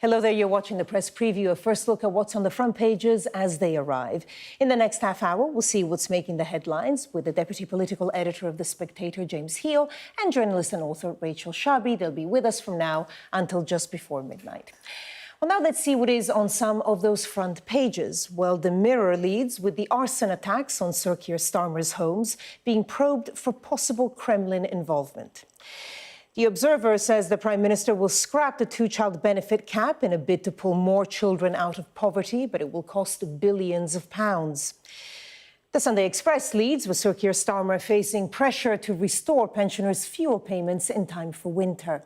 Hello there, you're watching the press preview, a first look at what's on the front pages as they arrive. In the next half hour, we'll see what's making the headlines with the deputy political editor of The Spectator, James Heal, and journalist and author Rachel Shabi. They'll be with us from now until just before midnight. Well, now let's see what is on some of those front pages. Well, the Mirror leads with the arson attacks on Sir Keir Starmer's homes being probed for possible Kremlin involvement. The Observer says the Prime Minister will scrap the two-child benefit cap in a bid to pull more children out of poverty, but it will cost billions of pounds. The Sunday Express leads with Sir Keir Starmer facing pressure to restore pensioners' fuel payments in time for winter.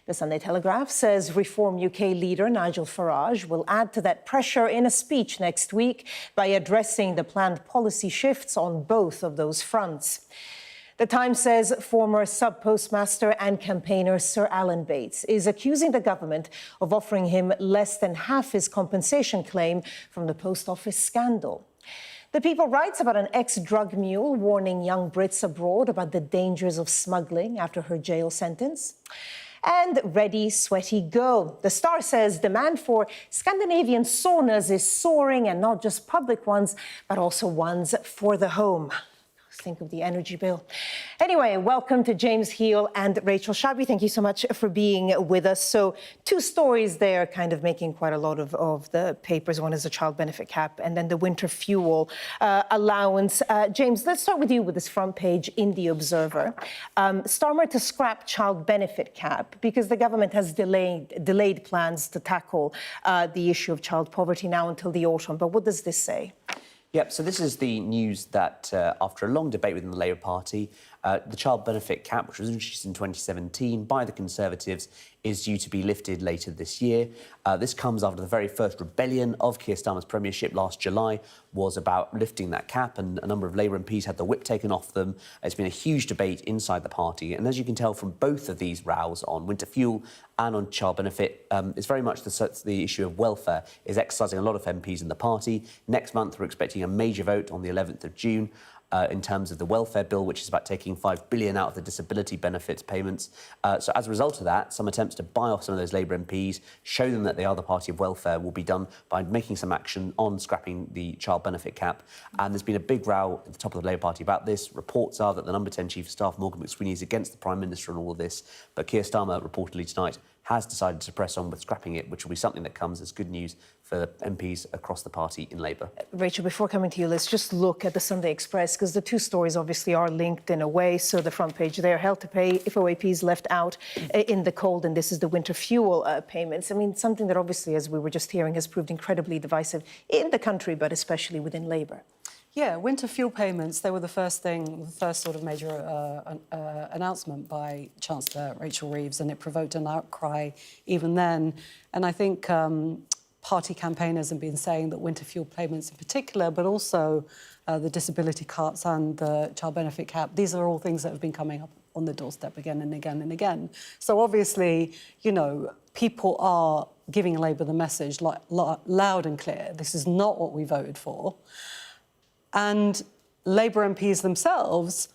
The Sunday Telegraph says Reform UK leader Nigel Farage will add to that pressure in a speech next week by addressing the planned policy shifts on both of those fronts. The Times says former sub-postmaster and campaigner Sir Alan Bates is accusing the government of offering him less than half his compensation claim from the post office scandal. The People writes about an ex-drug mule warning young Brits abroad about the dangers of smuggling after her jail sentence. And ready, sweaty, go. The Star says demand for Scandinavian saunas is soaring, and not just public ones, but also ones for the home. Think of the energy bill. Anyway, welcome to James Heal and Rachel Shabi. Thank you so much for being with us. So two stories there kind of making quite a lot of the papers. One is the child benefit cap and then the winter fuel allowance. James, let's start with you with this front page in The Observer. Starmer to scrap child benefit cap because the government has delayed plans to tackle the issue of child poverty now until the autumn. But what does this say? Yep, so this is the news that after a long debate within the Labour Party, the child benefit cap, which was introduced in 2017 by the Conservatives, is due to be lifted later this year. This comes after the very first rebellion of Keir Starmer's premiership last July was about lifting that cap, and a number of Labour MPs had the whip taken off them. It's been a huge debate inside the party, and as you can tell from both of these rows on winter fuel and on child benefit, it's very much the issue of welfare is exercising a lot of MPs in the party. Next month, we're expecting a major vote on the 11th of June. In terms of the welfare bill, which is about taking $5 billion out of the disability benefits payments. So as a result of that, some attempts to buy off some of those Labour MPs, show them that they are the party of welfare, will be done by making some action on scrapping the child benefit cap. And there's been a big row at the top of the Labour Party about this. Reports are that the number 10 Chief of Staff, Morgan McSweeney, is against the Prime Minister on all of this. But Keir Starmer, reportedly tonight, has decided to press on with scrapping it, which will be something that comes as good news for MPs across the party in Labour. Rachel, before coming to you, let's just look at the Sunday Express, because the two stories obviously are linked in a way. So the front page there, hell to pay if OAPs left out in the cold, and this is the winter fuel payments. I mean, something that obviously, as we were just hearing, has proved incredibly divisive in the country, but especially within Labour. Yeah, winter fuel payments, they were the first sort of major announcement by Chancellor Rachel Reeves, and it provoked an outcry even then. And I think party campaigners have been saying that winter fuel payments in particular, but also the disability cuts and the child benefit cap, these are all things that have been coming up on the doorstep again and again and again. So obviously, you know, people are giving Labour the message loud and clear, this is not what we voted for. And Labour MPs themselves,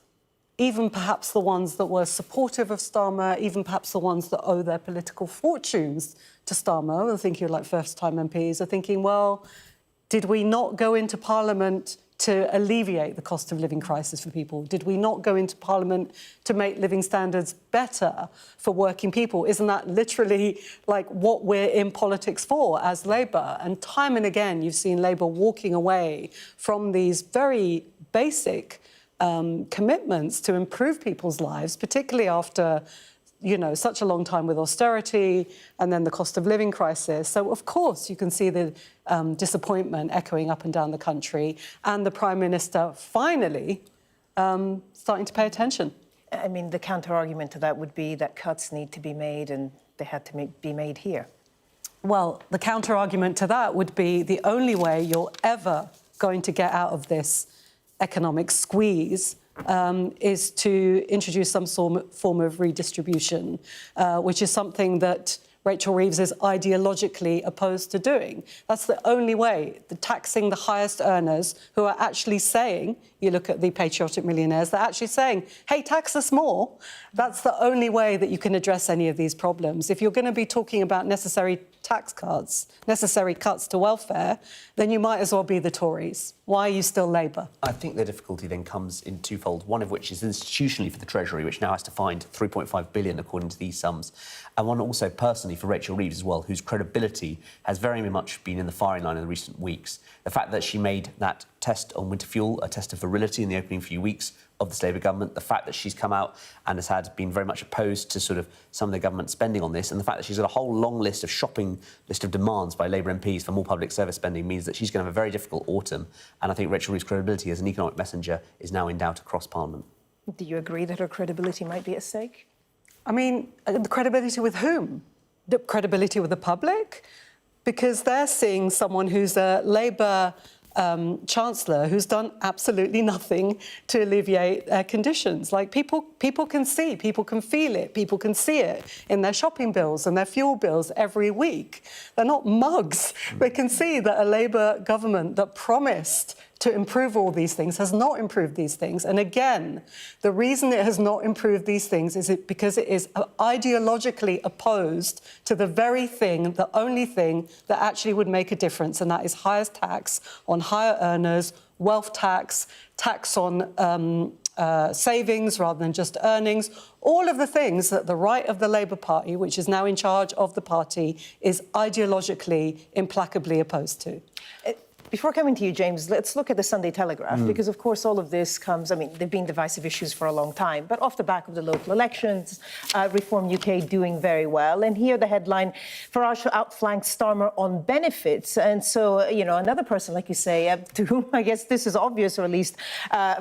even perhaps the ones that were supportive of Starmer, even perhaps the ones that owe their political fortunes to Starmer, are thinking like first-time MPs, are thinking, well, did we not go into Parliament to alleviate the cost of living crisis for people? Did we not go into Parliament to make living standards better for working people? Isn't that literally like what we're in politics for as Labour? And time and again, you've seen Labour walking away from these very basic commitments to improve people's lives, particularly after, you know, such a long time with austerity and then the cost of living crisis. So, of course, you can see the disappointment echoing up and down the country, and the Prime Minister finally starting to pay attention. I mean, the counter-argument to that would be that cuts need to be made, and they had to be made here. Well, the counter-argument to that would be the only way you're ever going to get out of this economic squeeze is to introduce some form of redistribution, which is something that Rachel Reeves is ideologically opposed to doing. That's the only way, taxing the highest earners who are actually saying You look at the patriotic millionaires, they're actually saying, hey, tax us more. That's the only way that you can address any of these problems. If you're going to be talking about necessary tax cuts, necessary cuts to welfare, then you might as well be the Tories. Why are you still Labour? I think the difficulty then comes in twofold. One of which is institutionally for the Treasury, which now has to find £3.5 billion according to these sums, and one also personally for Rachel Reeves as well, whose credibility has very much been in the firing line in the recent weeks. The fact that she made that test on winter fuel, a test of virility in the opening few weeks of this Labour government, the fact that she's come out and has been very much opposed to sort of some of the government spending on this, and the fact that she's got a whole long list of demands by Labour MPs for more public service spending means that she's going to have a very difficult autumn. And I think Rachel Reeves' credibility as an economic messenger is now in doubt across Parliament. Do you agree that her credibility might be at stake? I mean, the credibility with whom? The credibility with the public? Because they're seeing someone who's a Labour Chancellor who's done absolutely nothing to alleviate their conditions. Like, people can see, people can feel it, people can see it in their shopping bills and their fuel bills every week. They're not mugs. They can see that a Labour government that promised to improve all these things has not improved these things. And again, the reason it has not improved these things is because it is ideologically opposed to the very thing, the only thing that actually would make a difference, and that is higher tax on higher earners, wealth tax, tax on savings rather than just earnings, all of the things that the right of the Labour Party, which is now in charge of the party, is ideologically, implacably opposed to. Before coming to you, James, let's look at the Sunday Telegraph, because, of course, all of this comes... I mean, they've been divisive issues for a long time, but off the back of the local elections, Reform UK doing very well. And here the headline, Farage outflanked Starmer on benefits. And so, you know, another person, like you say, to whom I guess this is obvious, or at least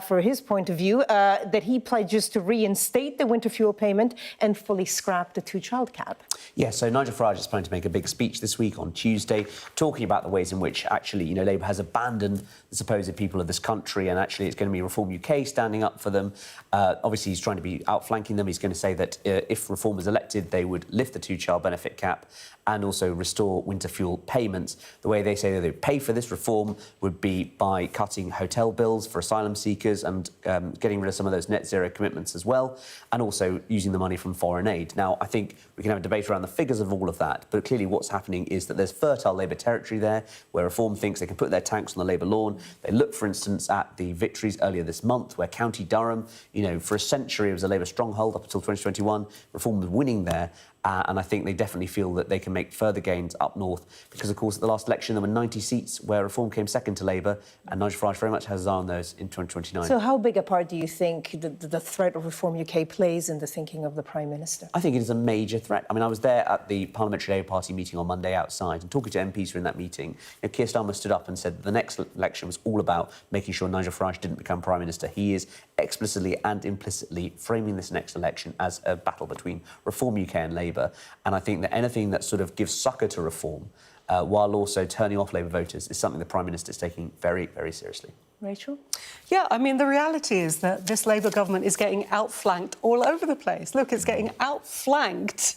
for his point of view, that he pledges to reinstate the winter fuel payment and fully scrap the two-child cap. Yeah, so Nigel Farage is planning to make a big speech this week on Tuesday, talking about the ways in which actually, you know, Labour has abandoned the supposed people of this country, and actually it's going to be Reform UK standing up for them. Obviously, he's trying to be outflanking them. He's going to say that if Reform is elected, they would lift the two-child benefit cap and also restore winter fuel payments. The way they say that they would pay for this reform would be by cutting hotel bills for asylum seekers and getting rid of some of those net zero commitments as well, and also using the money from foreign aid. Now, I think we can have a debate around the figures of all of that, but clearly what's happening is that there's fertile Labour territory there, where Reform thinks they can put their tanks on the Labour lawn. They look, for instance, at the victories earlier this month, where County Durham, you know, for a century it was a Labour stronghold up until 2021. Reform was winning there. And I think they definitely feel that they can make further gains up north because, of course, at the last election there were 90 seats where Reform came second to Labour, and Nigel Farage very much has his eye on those in 2029. So how big a part do you think the threat of Reform UK plays in the thinking of the Prime Minister? I think it is a major threat. I mean, I was there at the Parliamentary Labour Party meeting on Monday outside, and talking to MPs who were in that meeting, you know, Keir Starmer stood up and said that the next election was all about making sure Nigel Farage didn't become Prime Minister. He is explicitly and implicitly framing this next election as a battle between Reform UK and Labour, and I think that anything that sort of gives succour to Reform while also turning off Labour voters is something the Prime Minister is taking very, very seriously. Rachel? Yeah, I mean, the reality is that this Labour government is getting outflanked all over the place. Look, it's getting outflanked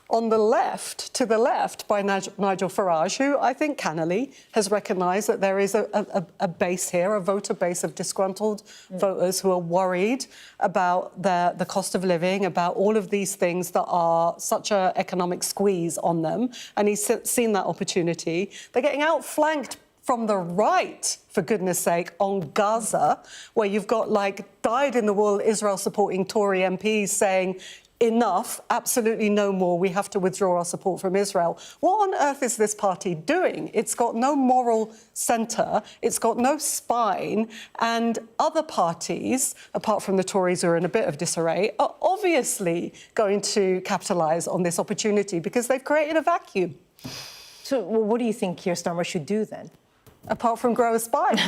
on the left, to the left, by Nigel Farage, who I think cannily has recognised that there is a base here, a voter base of disgruntled voters who are worried about the cost of living, about all of these things that are such an economic squeeze on them. And he's seen that opportunity. They're getting outflanked from the right, for goodness sake, on Gaza, where you've got, like, dyed-in-the-wool Israel-supporting Tory MPs saying, enough, absolutely no more, we have to withdraw our support from Israel. What on earth is this party doing? It's got no moral centre, it's got no spine, and other parties, apart from the Tories who are in a bit of disarray, are obviously going to capitalise on this opportunity because they've created a vacuum. So what do you think Keir Starmer should do then? Apart from grow a spine.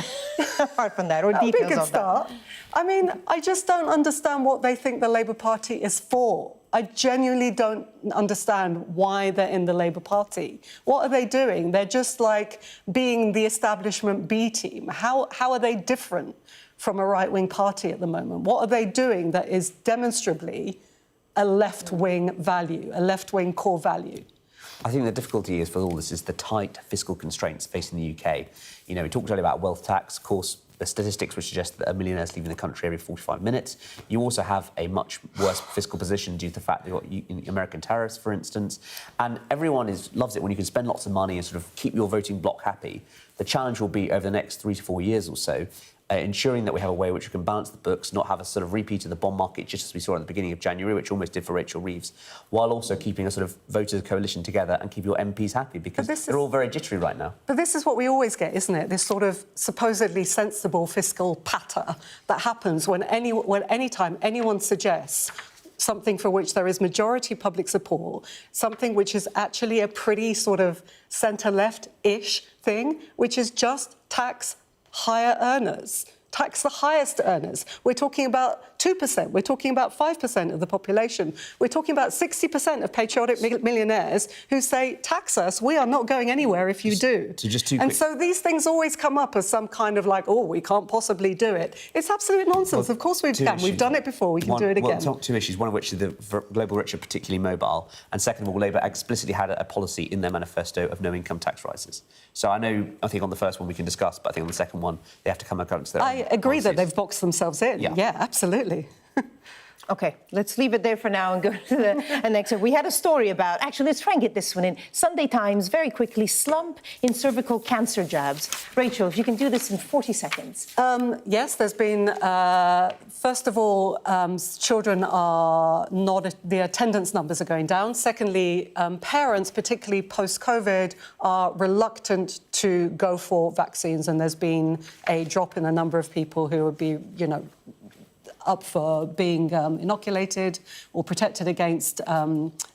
Apart from that, or That'd details be a good of start. that. I mean, I just don't understand what they think the Labour Party is for. I genuinely don't understand why they're in the Labour Party. What are they doing? They're just like being the establishment B team. How are they different from a right-wing party at the moment? What are they doing that is demonstrably a left-wing value, a left-wing core value? I think the difficulty is for all this is the tight fiscal constraints facing the UK. You know, we talked earlier about wealth tax. Of course, the statistics which suggest that a millionaire is leaving the country every 45 minutes. You also have a much worse fiscal position due to the fact that you've got American tariffs, for instance. And everyone loves it when you can spend lots of money and sort of keep your voting bloc happy. The challenge will be over the next 3 to 4 years or so, ensuring that we have a way which we can balance the books, not have a sort of repeat of the bond market, just as we saw at the beginning of January, which almost did for Rachel Reeves, while also keeping a sort of voters' coalition together and keep your MPs happy, because they're all very jittery right now. But this is what we always get, isn't it? This sort of supposedly sensible fiscal patter that happens when any time anyone suggests something for which there is majority public support, something which is actually a pretty sort of centre-left-ish thing, which is just tax higher earners, tax the highest earners. We're talking about 2%, we're talking about 5% of the population. We're talking about 60% of patriotic millionaires who say, tax us, we are not going anywhere if you do. So these things always come up as some kind of like, oh, we can't possibly do it. It's absolute nonsense. Of course we can. We've done it before, we can do it again. Well, two issues, one of which is the global rich are particularly mobile, and second of all, Labour explicitly had a policy in their manifesto of no income tax rises. So I think on the first one we can discuss, but I think on the second one they have to come account to their I agree that they've boxed themselves in. Yeah, absolutely. OK, let's leave it there for now and go to the next one. We had a story about, actually, let's try and get this one in. Sunday Times, very quickly, slump in cervical cancer jabs. Rachel, if you can do this in 40 seconds. Yes, there's been, first of all, children are not, the attendance numbers are going down. Secondly, parents, particularly post-COVID, are reluctant to go for vaccines, and there's been a drop in the number of people who would be, up for being inoculated or protected against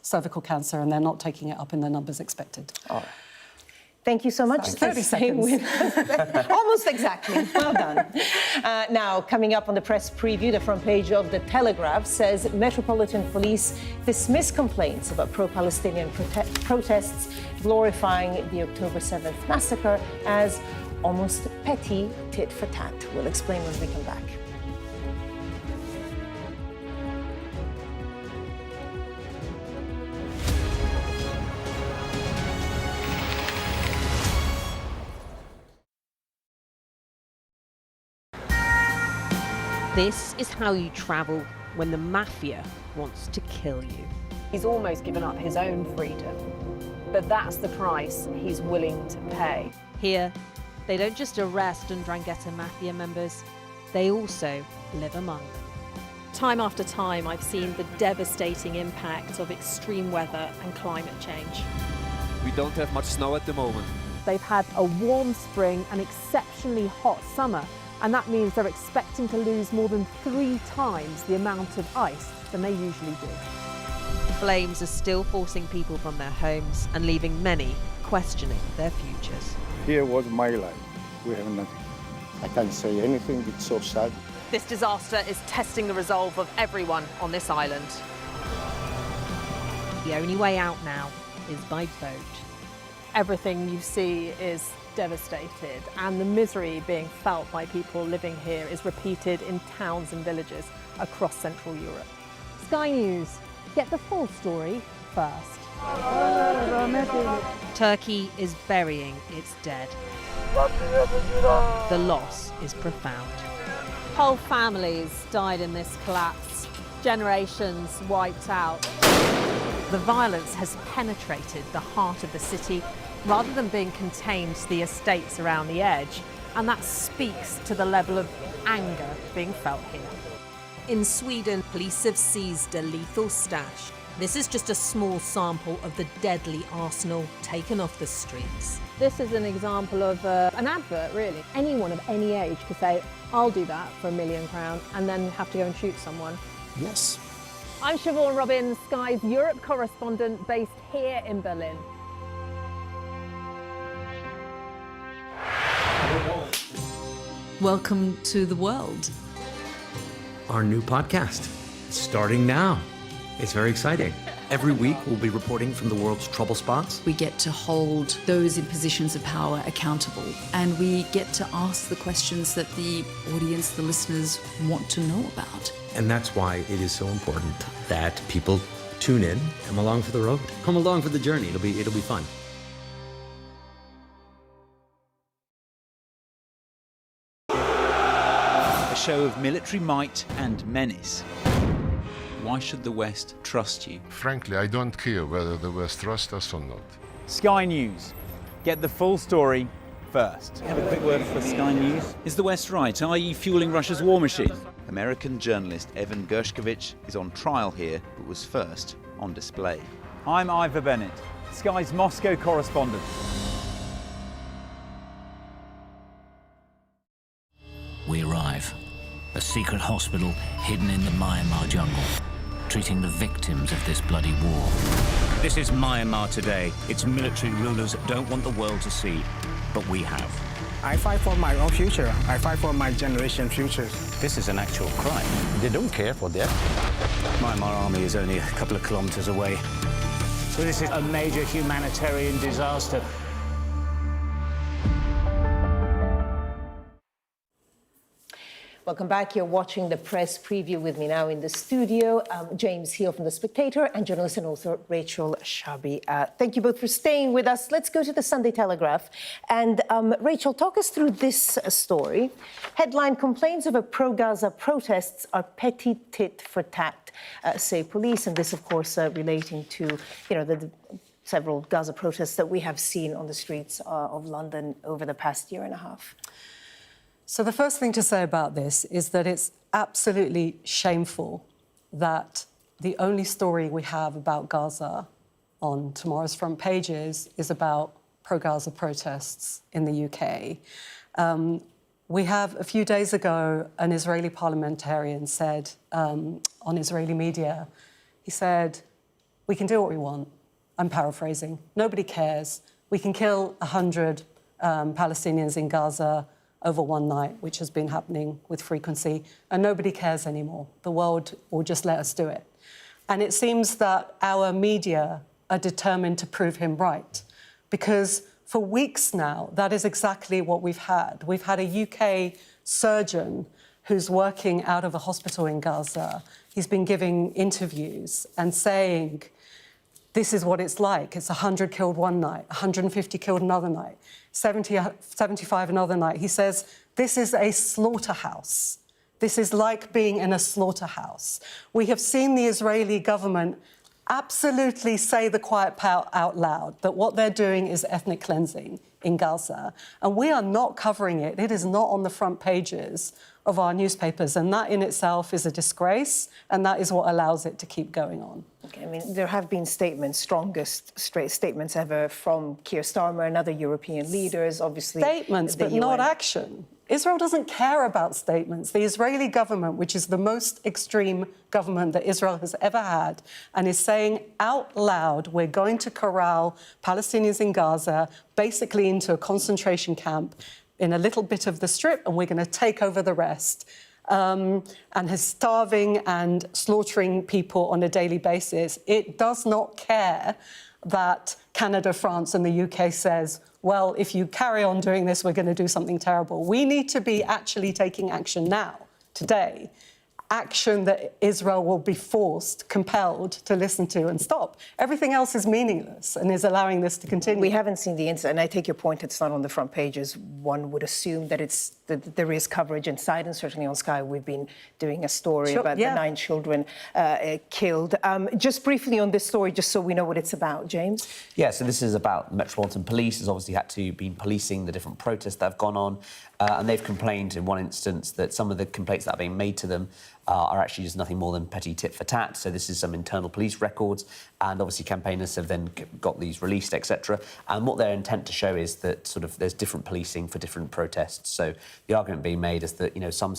cervical cancer, and they're not taking it up in the numbers expected. Oh. Thank you so much. 30 seconds. Almost exactly. Well done. Now, coming up on the press preview, the front page of the Telegraph says Metropolitan Police dismiss complaints about pro-Palestinian protests, glorifying the October 7th massacre as almost petty tit for tat. We'll explain when we come back. This is how you travel when the mafia wants to kill you. He's almost given up his own freedom, but that's the price he's willing to pay. Here, they don't just arrest and Ndrangheta mafia members, they also live among them. Time after time, I've seen the devastating impact of extreme weather and climate change. We don't have much snow at the moment. They've had a warm spring and exceptionally hot summer, and that means they're expecting to lose more than 3 times the amount of ice than they usually do. Flames are still forcing people from their homes and leaving many questioning their futures. Here was my life. We have nothing. I can't say anything. It's so sad. This disaster is testing the resolve of everyone on this island. The only way out now is by boat. Everything you see is devastated, and the misery being felt by people living here is repeated in towns and villages across Central Europe. Sky News, get the full story first. Turkey is burying its dead. The loss is profound. Whole families died in this collapse, generations wiped out. The violence has penetrated the heart of the city rather than being contained to the estates around the edge, and that speaks to the level of anger being felt here. In Sweden, police have seized a lethal stash. This is just a small sample of the deadly arsenal taken off the streets. This is an example of an advert, really. Anyone of any age could say, I'll do that for £1 million, and then have to go and shoot someone. Yes. I'm Siobhan Robbins, Sky's Europe correspondent based here in Berlin. Welcome to the world. Our new podcast, starting now. It's very exciting. Every week, we'll be reporting from the world's trouble spots. We get to hold those in positions of power accountable, and we get to ask the questions that the audience, the listeners, want to know about. And that's why it is so important that people tune in, come along for the road, come along for the journey. It'll be fun. show of military might and menace. Why should the West trust you? Frankly, I don't care whether the West trusts us or not. Sky News. Get the full story first. Have a quick word for Sky News. Is the West right, i.e. fueling Russia's war machine? American journalist Evan Gershkovich is on trial here, but was first on display. I'm Ivor Bennett, Sky's Moscow correspondent. We arrive. A secret hospital hidden in the Myanmar jungle, treating the victims of this bloody war. This is Myanmar today. Its military rulers don't want the world to see, but we have. I fight for my own future. I fight for my generation's futures. This is an actual crime. They don't care for that. Myanmar army is only a couple of kilometers away. So this is a major humanitarian disaster. Welcome back. You're watching the press preview with me now in the studio. James Hill from The Spectator and journalist and author Rachel Shabi. Thank you both for staying with us. Let's go to the Sunday Telegraph. And Rachel, talk us through this story. Headline: complaints over pro-Gaza protests are petty tit for tat, say police. And this, of course, relating to, the several Gaza protests that we have seen on the streets of London over the past year and a half. So the first thing to say about this is that it's absolutely shameful that the only story we have about Gaza on tomorrow's front pages is about pro-Gaza protests in the UK. We have, a few days ago, an Israeli parliamentarian said on Israeli media, he said, "We can do what we want." I'm paraphrasing. "Nobody cares. We can kill 100 Palestinians in Gaza over one night," which has been happening with frequency, "and nobody cares anymore. The world will just let us do it." And it seems that our media are determined to prove him right, because for weeks now, that is exactly what we've had. We've had a UK surgeon who's working out of a hospital in Gaza. He's been giving interviews and saying, this is what it's like. It's 100 killed one night, 150 killed another night, 75 another night. He says, this is a slaughterhouse. This is like being in a slaughterhouse. We have seen the Israeli government absolutely say the quiet part out loud, that what they're doing is ethnic cleansing in Gaza. And we are not covering it. It is not on the front pages of our newspapers. And that in itself is a disgrace. And that is what allows it to keep going on. Okay, I mean, there have been statements, strongest statements ever from Keir Starmer and other European leaders, obviously. Statements, but not action. Israel doesn't care about statements. The Israeli government, which is the most extreme government that Israel has ever had, and is saying out loud, we're going to corral Palestinians in Gaza basically into a concentration camp in a little bit of the strip, and we're going to take over the rest. And is starving and slaughtering people on a daily basis. It does not care that Canada, France and the UK says, well, if you carry on doing this, we're going to do something terrible. We need to be actually taking action now, today. Action that Israel will be forced, compelled to listen to and stop. Everything else is meaningless and is allowing this to continue. We haven't seen the incident, and I take your point, it's not on the front pages. One would assume that there is coverage inside, and certainly on Sky we've been doing a story about the 9 children killed. Just briefly on this story, just so we know what it's about, James. Yeah, so this is about Metropolitan Police has obviously had to be policing the different protests that have gone on, and they've complained in one instance that some of the complaints that are being made to them are actually just nothing more than petty tit for tat. So this is some internal police records, and obviously campaigners have then got these released, etc. And what their intent to show is that sort of there's different policing for different protests. So the argument being made is that, some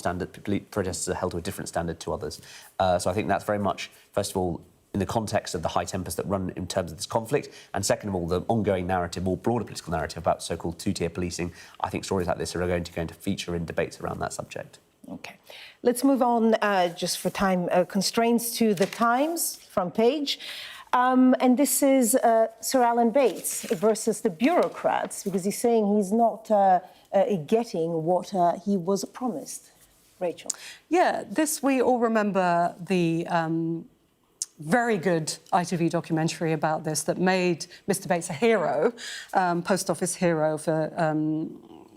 protests are held to a different standard to others. So I think that's very much, first of all, in the context of the high tempers that run in terms of this conflict, and second of all, the ongoing narrative, more broader political narrative about so-called two-tier policing. I think stories like this are going to feature in debates around that subject. OK. Let's move on, just for time constraints, to The Times front page. And this is Sir Alan Bates versus the bureaucrats, because he's saying he's not getting what he was promised. Rachel. Yeah, we all remember the very good ITV documentary about this that made Mr. Bates a hero, post office hero for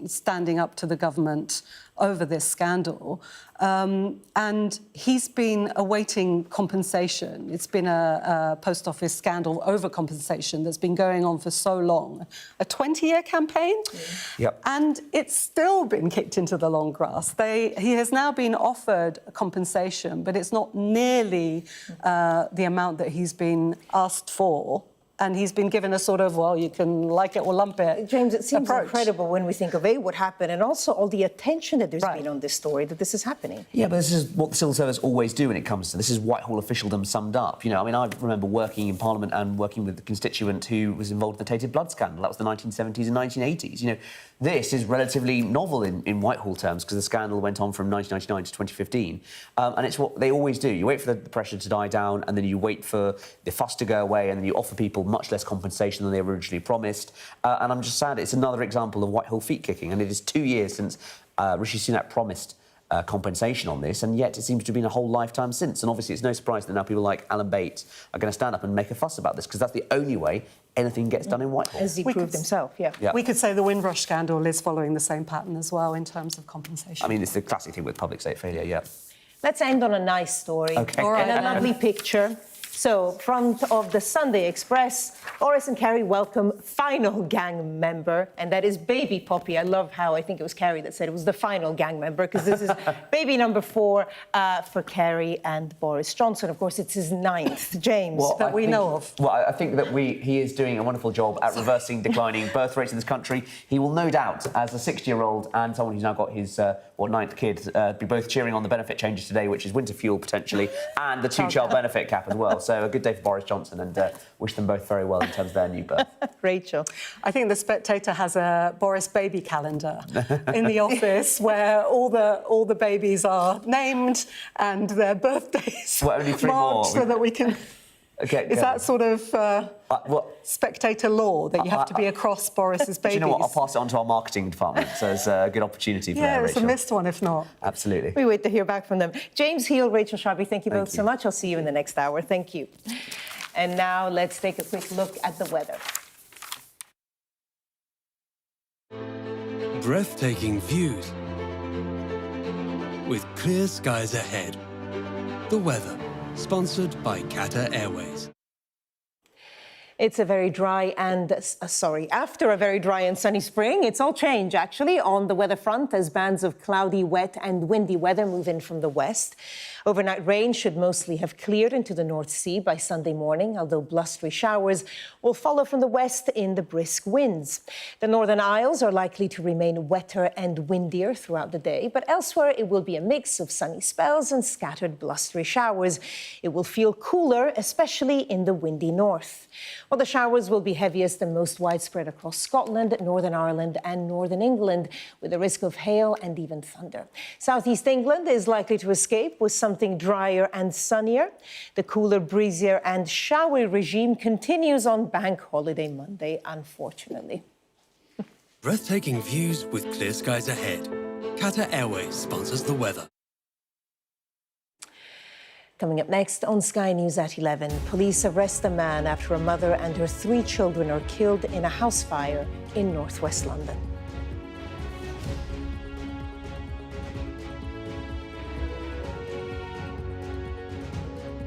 standing up to the government over this scandal. And he's been awaiting compensation. It's been a post office scandal over compensation that's been going on for so long. A 20-year campaign? Yep. And it's still been kicked into the long grass. He has now been offered compensation, but it's not nearly the amount that he's been asked for. And he's been given a sort of, well, you can like it or lump it. James, it seems approach. incredible when we think of what happened and also all the attention that there's been on this story, that this is happening. Yeah, but this is what the civil service always do when it comes to this. Is Whitehall officialdom summed up. You know, I mean, I remember working in Parliament and working with the constituent who was involved in the tainted blood scandal. That was the 1970s and 1980s. You know, this is relatively novel in Whitehall terms because the scandal went on from 1999 to 2015. And it's what they always do. You wait for the pressure to die down and then you wait for the fuss to go away and then you offer people much less compensation than they were originally promised. And I'm just sad it's another example of Whitehall feet kicking. And it is 2 years since Rishi Sunak promised compensation on this, and yet it seems to have been a whole lifetime since. And obviously it's no surprise that now people like Alan Bates are going to stand up and make a fuss about this, because that's the only way anything gets done in Whitehall. As he proved himself, yeah. We could say the Windrush scandal is following the same pattern as well in terms of compensation. I mean, it's the classic thing with public state failure, yeah. Let's end on a nice story. Okay. And a lovely picture. So, front of the Sunday Express, Boris and Carrie welcome final gang member, and that is baby Poppy. I love how I think it was Carrie that said it was the final gang member, because this is baby number 4 for Carrie and Boris Johnson. Of course, it's his 9th, James, that we know of. Well, I think that he is doing a wonderful job at reversing declining birth rates in this country. He will no doubt, as a 60-year-old and someone who's now got his 9th kid, be both cheering on the benefit changes today, which is winter fuel potentially, and the 2-child benefit cap as well. So a good day for Boris Johnson, and wish them both very well in terms of their new birth. Rachel. I think The Spectator has a Boris baby calendar in the office where all the babies are named and their birthdays only 3 marked more. so that we can... Okay, is that sort of Spectator law, that you have to be across Boris's babies? Do you know what? I'll pass it on to our marketing department, so it's a good opportunity for Rachel. It's a missed one, if not. Absolutely. We wait to hear back from them. James Heal, Rachel Sharby, thank you both so much. I'll see you in the next hour. Thank you. And now let's take a quick look at the weather. Breathtaking views with clear skies ahead. The weather, sponsored by Qatar Airways. It's a very dry and, after a very dry and sunny spring, it's all change, actually, on the weather front as bands of cloudy, wet and windy weather move in from the west. Overnight rain should mostly have cleared into the North Sea by Sunday morning, although blustery showers will follow from the west in the brisk winds. The Northern Isles are likely to remain wetter and windier throughout the day, but elsewhere it will be a mix of sunny spells and scattered blustery showers. It will feel cooler, especially in the windy north. Well, the showers will be heaviest and most widespread across Scotland, Northern Ireland and Northern England, with a risk of hail and even thunder. Southeast England is likely to escape with something drier and sunnier. The cooler, breezier and showery regime continues on Bank Holiday Monday, unfortunately. Breathtaking views with clear skies ahead. Qatar Airways sponsors the weather. Coming up next on Sky News at 11, police arrest a man after a mother and her 3 children are killed in a house fire in northwest London.